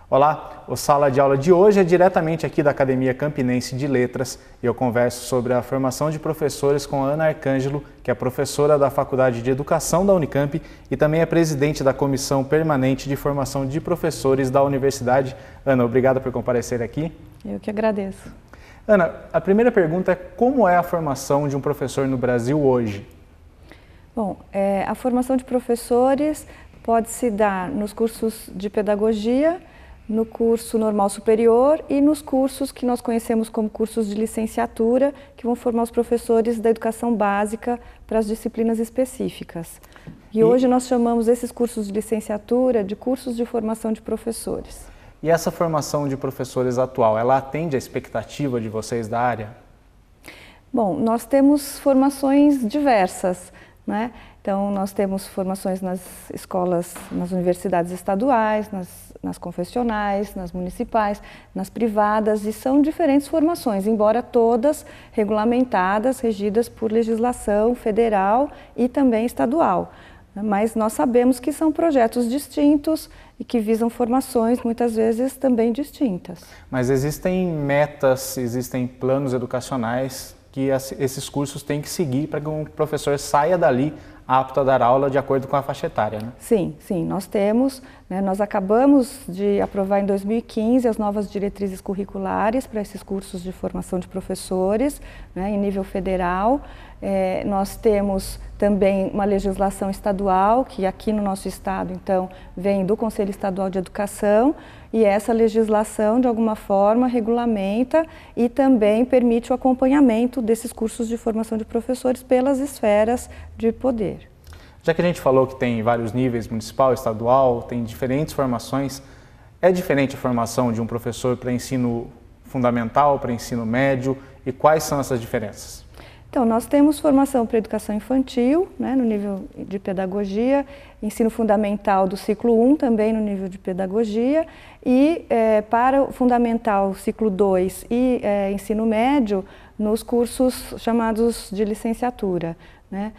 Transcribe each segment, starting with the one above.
Olá, o Sala de Aula de hoje é diretamente aqui da Academia Campinense de Letras e eu converso sobre a formação de professores com a Ana Arcângelo, que é professora da Faculdade de Educação da Unicamp e também é presidente da Comissão Permanente de Formação de Professores da Universidade. Ana, obrigada por comparecer aqui. Eu que agradeço. Ana, a primeira pergunta é como é a formação de um professor no Brasil hoje? Bom, a formação de professores pode se dar nos cursos de pedagogia, no curso normal superior e nos cursos que nós conhecemos como cursos de licenciatura, que vão formar os professores da educação básica para as disciplinas específicas. E hoje nós chamamos esses cursos de licenciatura de cursos de formação de professores. E essa formação de professores atual, ela atende à expectativa de vocês da área? Bom, nós temos formações diversas, né? Então, nós temos formações nas escolas, nas universidades estaduais, nas confessionais, nas municipais, nas privadas, e são diferentes formações, embora todas regulamentadas, regidas por legislação federal e também estadual. Mas nós sabemos que são projetos distintos e que visam formações muitas vezes também distintas. Mas existem metas, existem planos educacionais que esses cursos têm que seguir para que um professor saia dali apto a dar aula de acordo com a faixa etária, né? Sim, nós temos, né, nós acabamos de aprovar em 2015 as novas diretrizes curriculares para esses cursos de formação de professores, né, em nível federal. Nós temos também uma legislação estadual, que aqui no nosso estado, então, vem do Conselho Estadual de Educação, e essa legislação, de alguma forma, regulamenta e também permite o acompanhamento desses cursos de formação de professores pelas esferas de poder. Já que a gente falou que tem vários níveis, municipal, estadual, tem diferentes formações, é diferente a formação de um professor para ensino fundamental, para ensino médio, e quais são essas diferenças? Então, nós temos formação para educação infantil, né, no nível de pedagogia, ensino fundamental do ciclo 1, também no nível de pedagogia, e para o fundamental ciclo 2 e ensino médio, nos cursos chamados de licenciatura, né?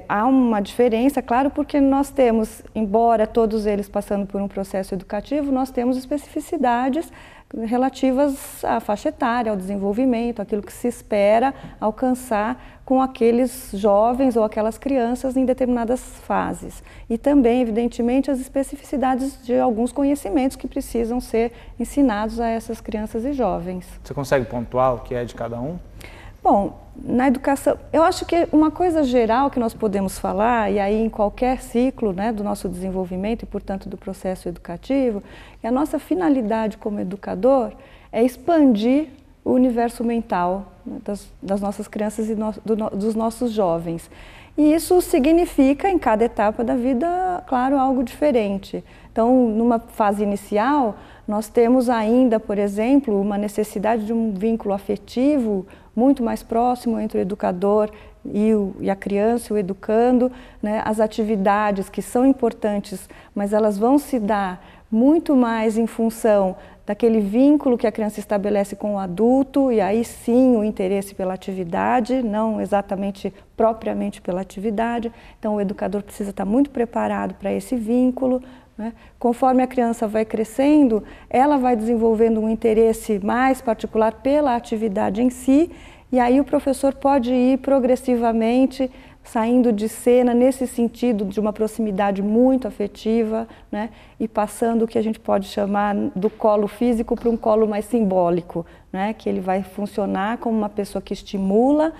Há uma diferença, claro, porque nós temos, embora todos eles passando por um processo educativo, nós temos especificidades relativas à faixa etária, ao desenvolvimento, aquilo que se espera alcançar com aqueles jovens ou aquelas crianças em determinadas fases. E também, evidentemente, as especificidades de alguns conhecimentos que precisam ser ensinados a essas crianças e jovens. Você consegue pontuar o que é de cada um? Bom, na educação, eu acho que uma coisa geral que nós podemos falar, e aí em qualquer ciclo, né, do nosso desenvolvimento e, portanto, do processo educativo, que a nossa finalidade como educador é expandir o universo mental, né, das nossas crianças e dos nossos jovens. E isso significa, em cada etapa da vida, claro, algo diferente. Então, numa fase inicial, nós temos ainda, por exemplo, uma necessidade de um vínculo afetivo muito mais próximo entre o educador e a criança, o educando, né? As atividades que são importantes, mas elas vão se dar muito mais em função daquele vínculo que a criança estabelece com o adulto, e aí sim o interesse pela atividade, não exatamente propriamente pela atividade. Então o educador precisa estar muito preparado para esse vínculo, né? Conforme a criança vai crescendo, ela vai desenvolvendo um interesse mais particular pela atividade em si, e aí o professor pode ir progressivamente saindo de cena nesse sentido de uma proximidade muito afetiva, né? E passando o que a gente pode chamar do colo físico para um colo mais simbólico, né? Que ele vai funcionar como uma pessoa que estimula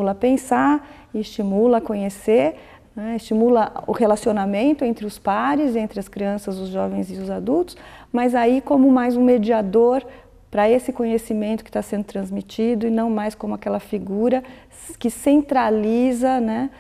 a pensar, estimula a conhecer, né? Estimula o relacionamento entre os pares, entre as crianças, os jovens e os adultos, mas aí como mais um mediador para esse conhecimento que está sendo transmitido e não mais como aquela figura que centraliza, né,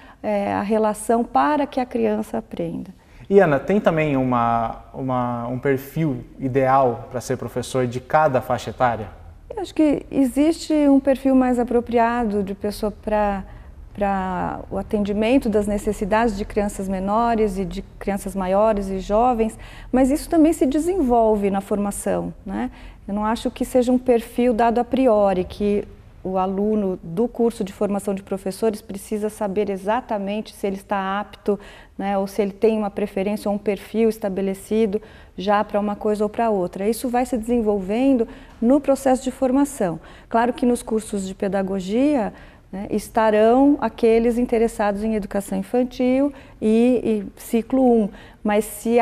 a relação para que a criança aprenda. E Ana, tem também um perfil ideal para ser professor de cada faixa etária? Eu acho que existe um perfil mais apropriado de pessoa para o atendimento das necessidades de crianças menores e de crianças maiores e jovens, mas isso também se desenvolve na formação, né? Eu não acho que seja um perfil dado a priori, que o aluno do curso de formação de professores precisa saber exatamente se ele está apto, né, ou se ele tem uma preferência ou um perfil estabelecido já para uma coisa ou para outra. Isso vai se desenvolvendo no processo de formação. Claro que nos cursos de pedagogia, né, estarão aqueles interessados em educação infantil e ciclo 1, mas se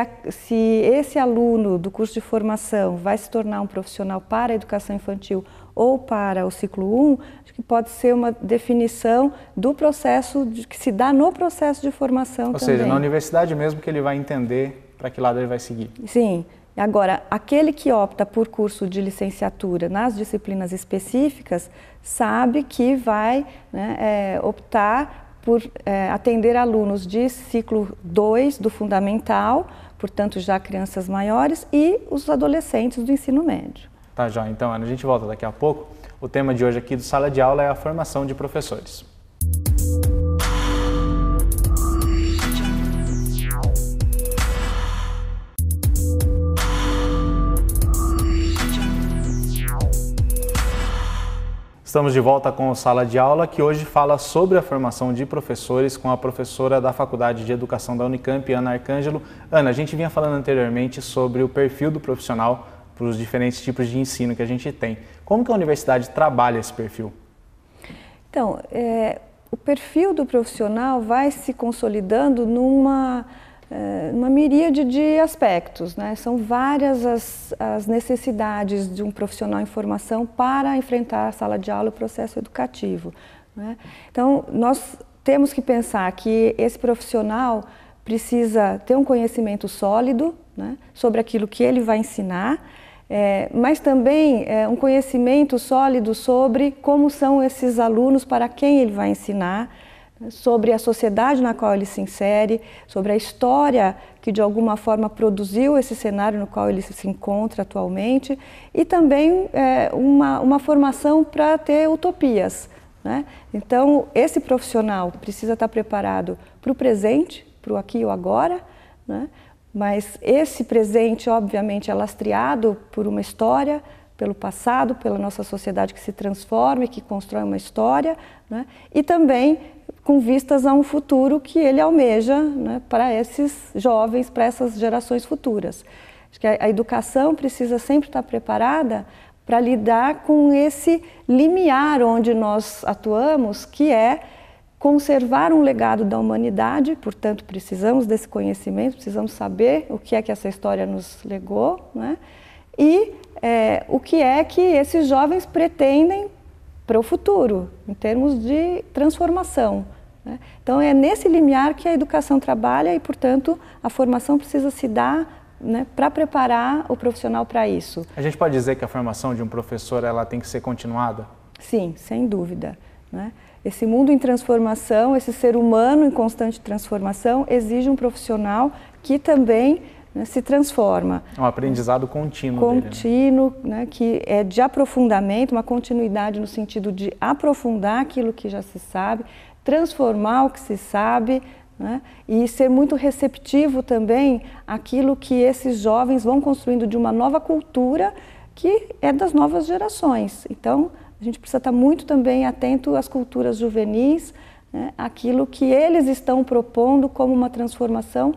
esse aluno do curso de formação vai se tornar um profissional para a educação infantil ou para o ciclo 1, acho que pode ser uma definição do processo, que se dá no processo de formação também. Ou seja, na universidade mesmo que ele vai entender para que lado ele vai seguir. Sim. Agora, aquele que opta por curso de licenciatura nas disciplinas específicas, sabe que vai, né, optar por atender alunos de ciclo 2 do fundamental, portanto já crianças maiores, e os adolescentes do ensino médio. Tá, já. Então, Ana, a gente volta daqui a pouco. O tema de hoje aqui do Sala de Aula é a formação de professores. Estamos de volta com o Sala de Aula, que hoje fala sobre a formação de professores com a professora da Faculdade de Educação da Unicamp, Ana Arcângelo. Ana, a gente vinha falando anteriormente sobre o perfil do profissional para os diferentes tipos de ensino que a gente tem. Como que a universidade trabalha esse perfil? Então, o perfil do profissional vai se consolidando numa miríade de aspectos, né? São várias as necessidades de um profissional em formação para enfrentar a sala de aula e o processo educativo, né? Então, nós temos que pensar que esse profissional precisa ter um conhecimento sólido, né, sobre aquilo que ele vai ensinar, mas também um conhecimento sólido sobre como são esses alunos para quem ele vai ensinar, sobre a sociedade na qual ele se insere, sobre a história que de alguma forma produziu esse cenário no qual ele se encontra atualmente, e também uma formação para ter utopias, né? Então, esse profissional precisa estar preparado para o presente, para o aqui e o agora, né? Mas esse presente, obviamente, é lastreado por uma história, pelo passado, pela nossa sociedade que se transforma e que constrói uma história, né? E também com vistas a um futuro que ele almeja, né, para esses jovens, para essas gerações futuras. Acho que a educação precisa sempre estar preparada para lidar com esse limiar onde nós atuamos, que é conservar um legado da humanidade, portanto precisamos desse conhecimento, precisamos saber o que é que essa história nos legou, né? E o que é que esses jovens pretendem para o futuro, em termos de transformação, né? Então é nesse limiar que a educação trabalha e, portanto, a formação precisa se dar, né, para preparar o profissional para isso. A gente pode dizer que a formação de um professor ela tem que ser continuada? Sim, sem dúvida, né? Esse mundo em transformação, esse ser humano em constante transformação, exige um profissional que também, né, se transforma. É um aprendizado contínuo. Contínuo, dele, né? Que é de aprofundamento, uma continuidade no sentido de aprofundar aquilo que já se sabe, transformar o que se sabe, né? E ser muito receptivo também àquilo que esses jovens vão construindo de uma nova cultura que é das novas gerações. Então, a gente precisa estar muito também atento às culturas juvenis, né, aquilo que eles estão propondo como uma transformação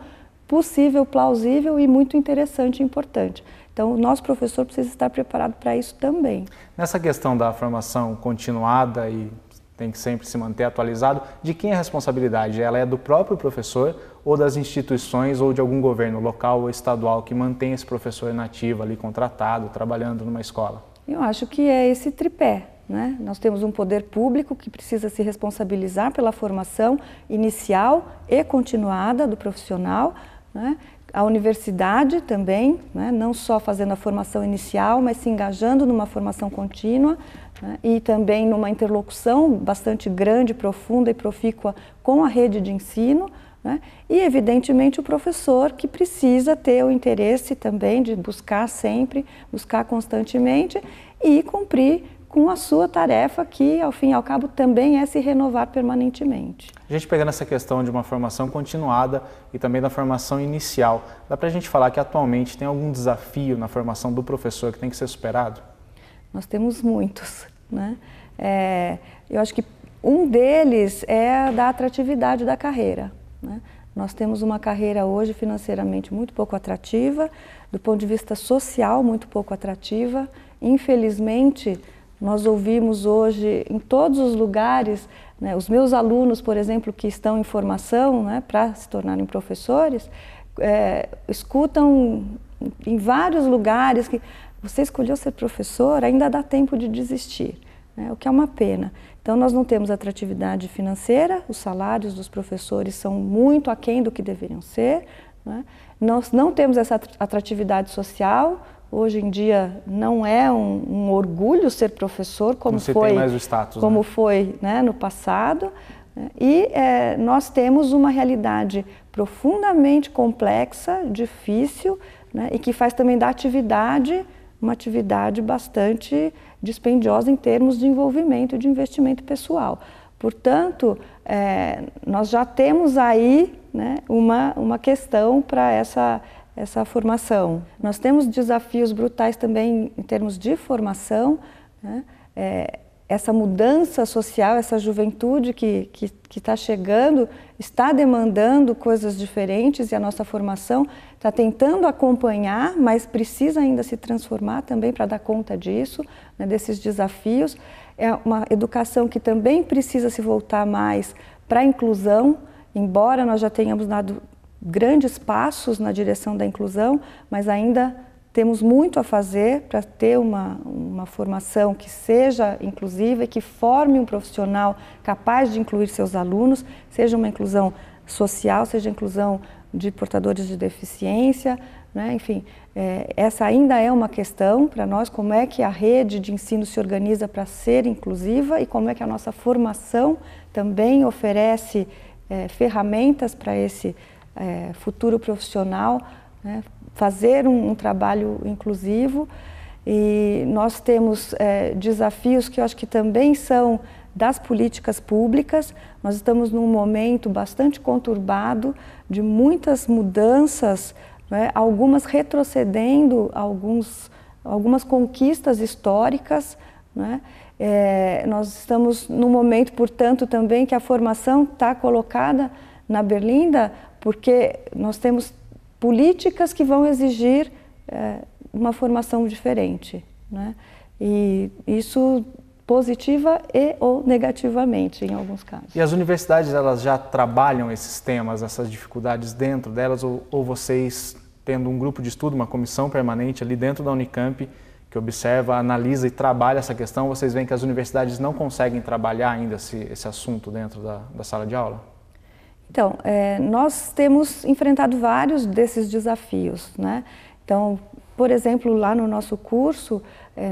possível, plausível e muito interessante e importante. Então, o nosso professor precisa estar preparado para isso também. Nessa questão da formação continuada e tem que sempre se manter atualizado, de quem é a responsabilidade? Ela é do próprio professor ou das instituições ou de algum governo local ou estadual que mantém esse professor nativo ali, contratado, trabalhando numa escola? Eu acho que é esse tripé, né? Nós temos um poder público que precisa se responsabilizar pela formação inicial e continuada do profissional, né? A universidade também, né? Não só fazendo a formação inicial, mas se engajando numa formação contínua, né? E também numa interlocução bastante grande, profunda e profícua com a rede de ensino, né? E, evidentemente, o professor, que precisa ter o interesse também de buscar sempre, buscar constantemente e cumprir com a sua tarefa, que, ao fim e ao cabo, também é se renovar permanentemente. A gente pegando essa questão de uma formação continuada e também da formação inicial, dá para a gente falar que atualmente tem algum desafio na formação do professor que tem que ser superado? Nós temos muitos, né? Eu acho que um deles é da atratividade da carreira, né? Nós temos uma carreira hoje financeiramente muito pouco atrativa, do ponto de vista social muito pouco atrativa. Infelizmente, nós ouvimos hoje em todos os lugares, né, os meus alunos, por exemplo, que estão em formação, né, para se tornarem professores, escutam em vários lugares que você escolheu ser professor, ainda dá tempo de desistir, né, o que é uma pena. Então, nós não temos atratividade financeira, os salários dos professores são muito aquém do que deveriam ser, né? Nós não temos essa atratividade social. Hoje em dia não é um orgulho ser professor, como foi, tem mais o status, como né? foi, né, no passado. E nós temos uma realidade profundamente complexa, difícil, né, e que faz também da atividade uma atividade bastante dispendiosa em termos de envolvimento e de investimento pessoal. Portanto, nós já temos aí, né, uma questão para essa formação. Nós temos desafios brutais também em termos de formação, né? Essa mudança social, essa juventude que está chegando, está demandando coisas diferentes e a nossa formação está tentando acompanhar, mas precisa ainda se transformar também para dar conta disso, né, desses desafios. É uma educação que também precisa se voltar mais para a inclusão, embora nós já tenhamos dado grandes passos na direção da inclusão, mas ainda temos muito a fazer para ter uma formação que seja inclusiva e que forme um profissional capaz de incluir seus alunos, seja uma inclusão social, seja inclusão de portadores de deficiência, né? Enfim, essa ainda é uma questão para nós, como é que a rede de ensino se organiza para ser inclusiva e como é que a nossa formação também oferece ferramentas para esse futuro profissional, né? Fazer um trabalho inclusivo. E nós temos desafios que eu acho que também são das políticas públicas. Nós estamos num momento bastante conturbado de muitas mudanças, né, algumas retrocedendo algumas conquistas históricas, né? Nós estamos num momento, portanto, também que a formação está colocada na berlinda, porque nós temos políticas que vão exigir uma formação diferente, né? E isso positiva ou negativamente em alguns casos. E as universidades, elas já trabalham esses temas, essas dificuldades dentro delas, ou vocês, tendo um grupo de estudo, uma comissão permanente ali dentro da Unicamp, que observa, analisa e trabalha essa questão, vocês veem que as universidades não conseguem trabalhar ainda esse assunto dentro da sala de aula? Então, nós temos enfrentado vários desses desafios, né? Então, por exemplo, lá no nosso curso,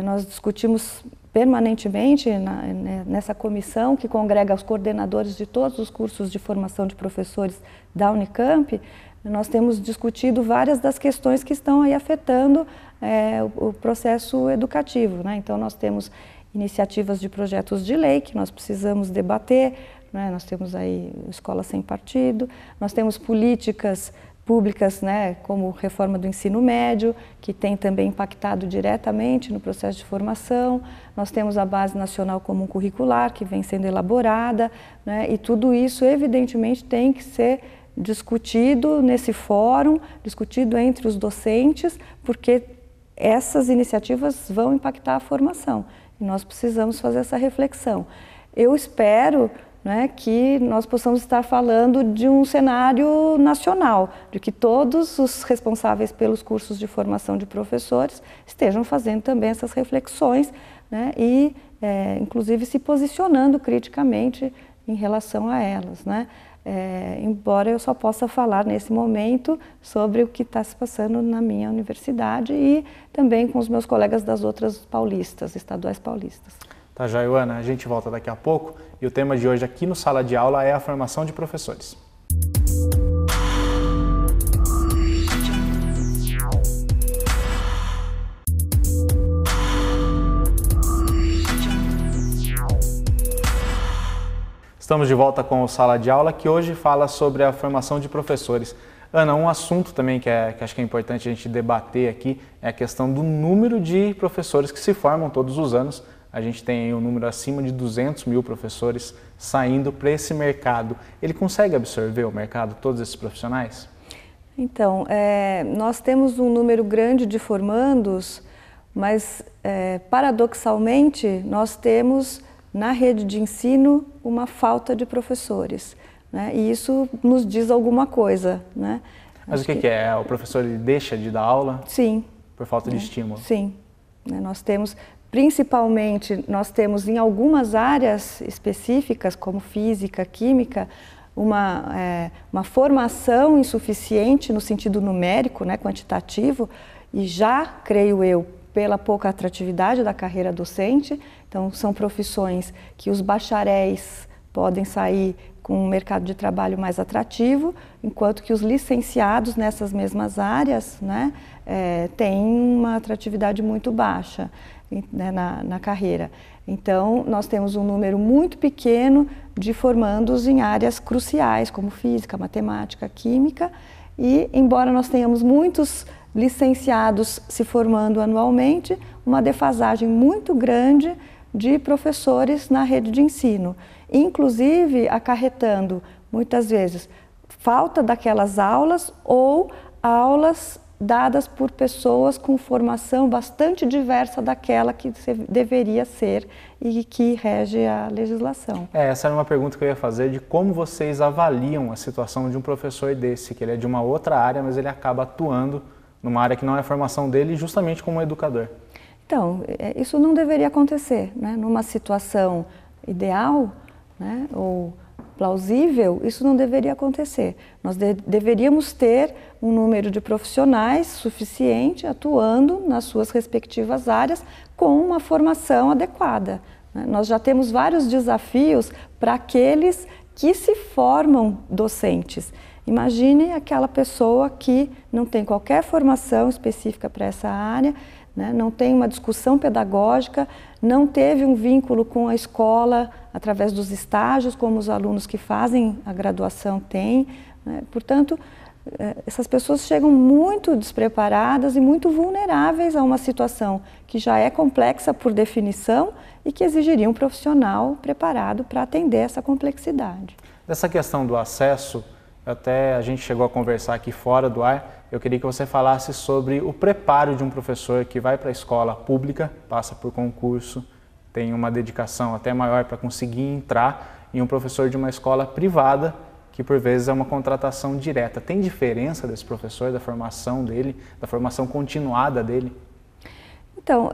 nós discutimos permanentemente nessa comissão que congrega os coordenadores de todos os cursos de formação de professores da Unicamp, nós temos discutido várias das questões que estão aí afetando o processo educativo, né? Então, nós temos iniciativas de projetos de lei que nós precisamos debater, né? Nós temos aí Escola Sem Partido, nós temos políticas públicas, né, como reforma do ensino médio, que tem também impactado diretamente no processo de formação. Nós temos a Base Nacional Comum Curricular, que vem sendo elaborada, né, e tudo isso, evidentemente, tem que ser discutido nesse fórum, discutido entre os docentes, porque essas iniciativas vão impactar a formação. E nós precisamos fazer essa reflexão. Eu espero, né, que nós possamos estar falando de um cenário nacional, de que todos os responsáveis pelos cursos de formação de professores estejam fazendo também essas reflexões, né, e, inclusive, se posicionando criticamente em relação a elas, né? Embora eu só possa falar nesse momento sobre o que está se passando na minha universidade e também com os meus colegas das outras paulistas, estaduais paulistas. Tá, Joana, a gente volta daqui a pouco e o tema de hoje aqui no Sala de Aula é a formação de professores. Estamos de volta com o Sala de Aula, que hoje fala sobre a formação de professores. Ana, um assunto também que acho que é importante a gente debater aqui é a questão do número de professores que se formam todos os anos a gente tem um número acima de 200 mil professores saindo para esse mercado. Ele consegue absorver o mercado, todos esses profissionais? Então, nós temos um número grande de formandos, mas paradoxalmente nós temos na rede de ensino uma falta de professores, né? E isso nos diz alguma coisa, né? Mas o que é? O professor ele deixa de dar aula? Sim. Por falta de estímulo? Sim. Nós temos, principalmente, em algumas áreas específicas, como física, química, uma formação insuficiente no sentido numérico, né, quantitativo, e já, creio eu, pela pouca atratividade da carreira docente. Então, são profissões que os bacharéis podem sair com um mercado de trabalho mais atrativo, enquanto que os licenciados nessas mesmas áreas, né, têm uma atratividade muito baixa, né, na carreira. Então, nós temos um número muito pequeno de formandos em áreas cruciais, como física, matemática, química, e embora nós tenhamos muitos licenciados se formando anualmente, uma defasagem muito grande de professores na rede de ensino, inclusive acarretando, muitas vezes, falta daquelas aulas ou aulas dadas por pessoas com formação bastante diversa daquela que deveria ser e que rege a legislação. Essa era uma pergunta que eu ia fazer, de como vocês avaliam a situação de um professor desse, que ele é de uma outra área, mas ele acaba atuando numa área que não é a formação dele, justamente como educador. Então, isso não deveria acontecer, né? Numa situação ideal, né, ou plausível, isso não deveria acontecer. Nós deveríamos ter um número de profissionais suficiente atuando nas suas respectivas áreas com uma formação adequada, né? Nós já temos vários desafios para aqueles que se formam docentes. Imagine aquela pessoa que não tem qualquer formação específica para essa área, né? Não tem uma discussão pedagógica, não teve um vínculo com a escola através dos estágios, como os alunos que fazem a graduação têm, né? Portanto, essas pessoas chegam muito despreparadas e muito vulneráveis a uma situação que já é complexa por definição e que exigiria um profissional preparado para atender essa complexidade. Dessa questão do acesso, até a gente chegou a conversar aqui fora do ar, eu queria que você falasse sobre o preparo de um professor que vai para a escola pública, passa por concurso, tem uma dedicação até maior para conseguir entrar, e um professor de uma escola privada, que por vezes é uma contratação direta. Tem diferença desse professor, da formação dele, da formação continuada dele? Então,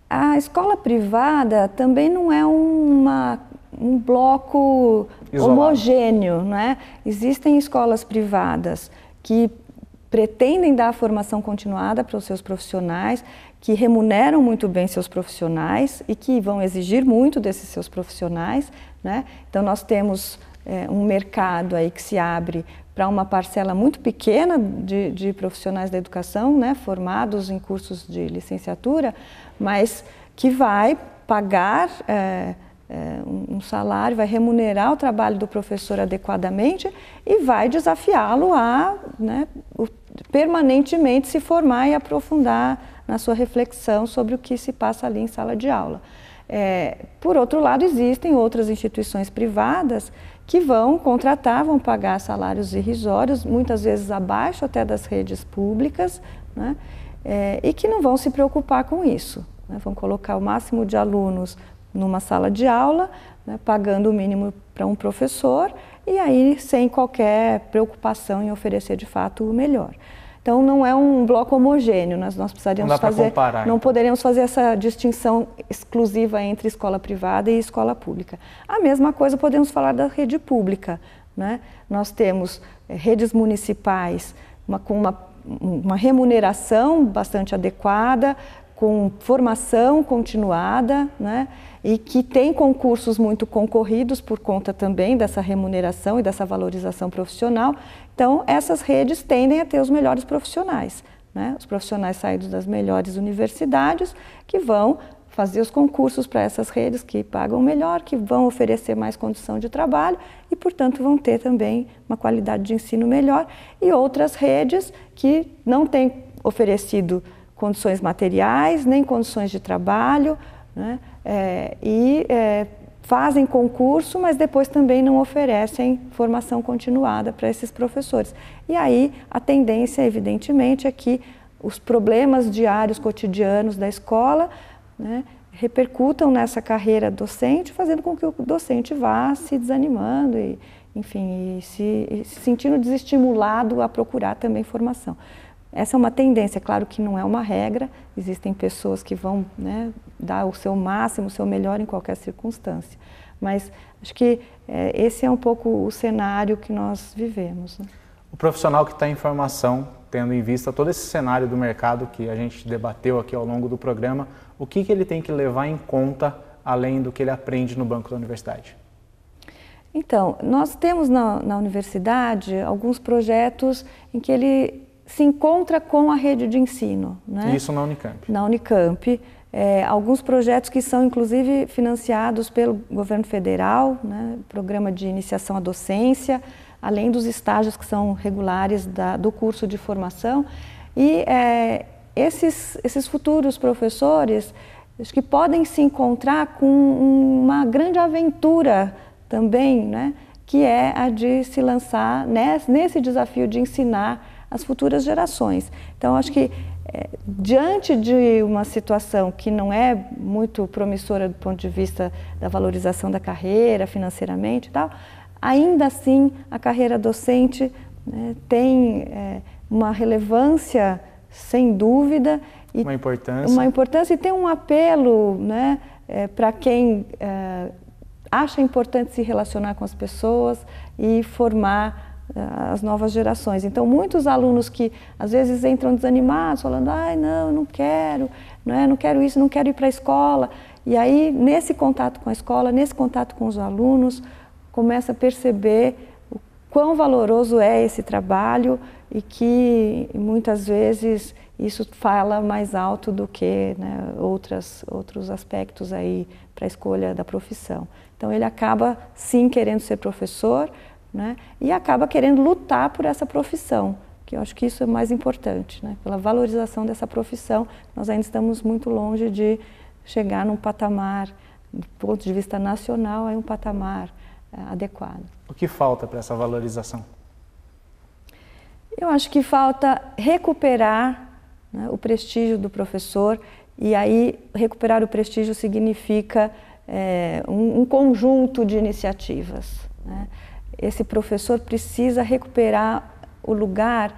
a escola privada também não é um bloco isolado, homogêneo, né? Existem escolas privadas que pretendem dar formação continuada para os seus profissionais, que remuneram muito bem seus profissionais e que vão exigir muito desses seus profissionais, né? Então nós temos um mercado aí que se abre para uma parcela muito pequena de profissionais da educação, né, formados em cursos de licenciatura, mas que vai pagar um salário, vai remunerar o trabalho do professor adequadamente e vai desafiá-lo a, né, permanentemente se formar e aprofundar na sua reflexão sobre o que se passa ali em sala de aula. Por outro lado, existem outras instituições privadas que vão contratar, vão pagar salários irrisórios, muitas vezes abaixo até das redes públicas, né, e que não vão se preocupar com isso, né, vão colocar o máximo de alunos numa sala de aula, né, pagando o mínimo para um professor e aí sem qualquer preocupação em oferecer de fato o melhor. Então não é um bloco homogêneo, nós precisaríamos não poderíamos fazer essa distinção exclusiva entre escola privada e escola pública. A mesma coisa podemos falar da rede pública, né? Nós temos redes municipais com uma remuneração bastante adequada, com formação continuada, né? E que tem concursos muito concorridos por conta também dessa remuneração e dessa valorização profissional. Então, essas redes tendem a ter os melhores profissionais, né? Os profissionais saídos das melhores universidades que vão fazer os concursos para essas redes que pagam melhor, que vão oferecer mais condição de trabalho e, portanto, vão ter também uma qualidade de ensino melhor. E outras redes que não têm oferecido condições materiais, nem condições de trabalho, né? Fazem concurso, mas depois também não oferecem formação continuada para esses professores. E aí a tendência, evidentemente, é que os problemas diários, cotidianos da escola, né, repercutam nessa carreira docente, fazendo com que o docente vá se desanimando e, enfim, se sentindo desestimulado a procurar também formação. Essa é uma tendência, claro que não é uma regra, existem pessoas que vão, né, dar o seu máximo, o seu melhor em qualquer circunstância, mas acho que esse é um pouco o cenário que nós vivemos, né? O profissional que está em formação, tendo em vista todo esse cenário do mercado que a gente debateu aqui ao longo do programa, o que ele tem que levar em conta além do que ele aprende no banco da universidade? Então, nós temos na universidade alguns projetos em que ele se encontra com a rede de ensino, né? Isso na Unicamp. Na Unicamp. Alguns projetos que são inclusive financiados pelo governo federal, né? Programa de iniciação à docência, além dos estágios que são regulares do curso de formação. E esses futuros professores, acho que podem se encontrar com uma grande aventura também, né? Que é a de se lançar nesse desafio de ensinar as futuras gerações. Então, acho que diante de uma situação que não é muito promissora do ponto de vista da valorização da carreira financeiramente e tal, ainda assim a carreira docente, né, tem uma relevância sem dúvida e uma importância e tem um apelo, né, para quem acha importante se relacionar com as pessoas e formar as novas gerações. Então, muitos alunos que às vezes entram desanimados, falando, ai, não, eu não quero, não quero isso, não quero ir para a escola. E aí, nesse contato com a escola, nesse contato com os alunos, começa a perceber o quão valoroso é esse trabalho e que muitas vezes isso fala mais alto do que, né, outros aspectos aí para a escolha da profissão. Então, ele acaba sim querendo ser professor, né, e acaba querendo lutar por essa profissão, que eu acho que isso é mais importante, né, pela valorização dessa profissão. Nós ainda estamos muito longe de chegar num patamar, do ponto de vista nacional, um patamar adequado. O que falta para essa valorização? Eu acho que falta recuperar, né, o prestígio do professor, e aí recuperar o prestígio significa um conjunto de iniciativas, né? Esse professor precisa recuperar o lugar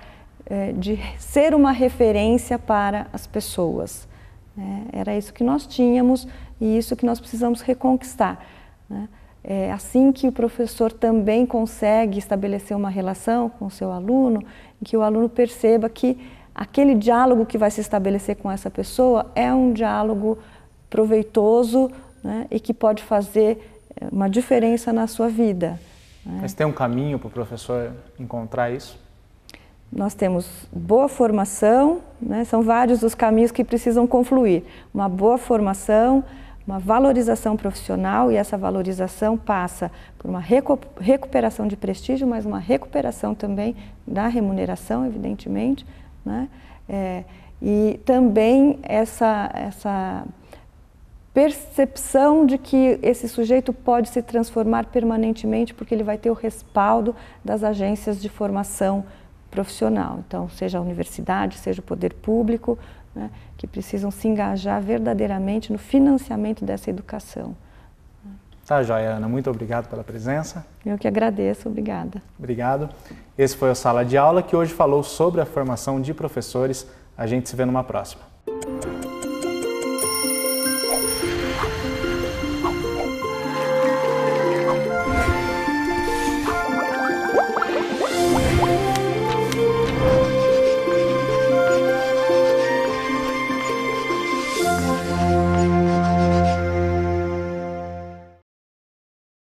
de ser uma referência para as pessoas, né? Era isso que nós tínhamos e isso que nós precisamos reconquistar, né? É assim que o professor também consegue estabelecer uma relação com o seu aluno, em que o aluno perceba que aquele diálogo que vai se estabelecer com essa pessoa é um diálogo proveitoso, né, e que pode fazer uma diferença na sua vida. Mas tem um caminho para o professor encontrar isso? Nós temos boa formação, né, são vários os caminhos que precisam confluir. Uma boa formação, uma valorização profissional, e essa valorização passa por uma recuperação de prestígio, mas uma recuperação também da remuneração, evidentemente, né? E também essa percepção de que esse sujeito pode se transformar permanentemente porque ele vai ter o respaldo das agências de formação profissional. Então, seja a universidade, seja o poder público, né, que precisam se engajar verdadeiramente no financiamento dessa educação. Tá, joia, Ana. Muito obrigado pela presença. Eu que agradeço. Obrigada. Obrigado. Esse foi o Sala de Aula, que hoje falou sobre a formação de professores. A gente se vê numa próxima.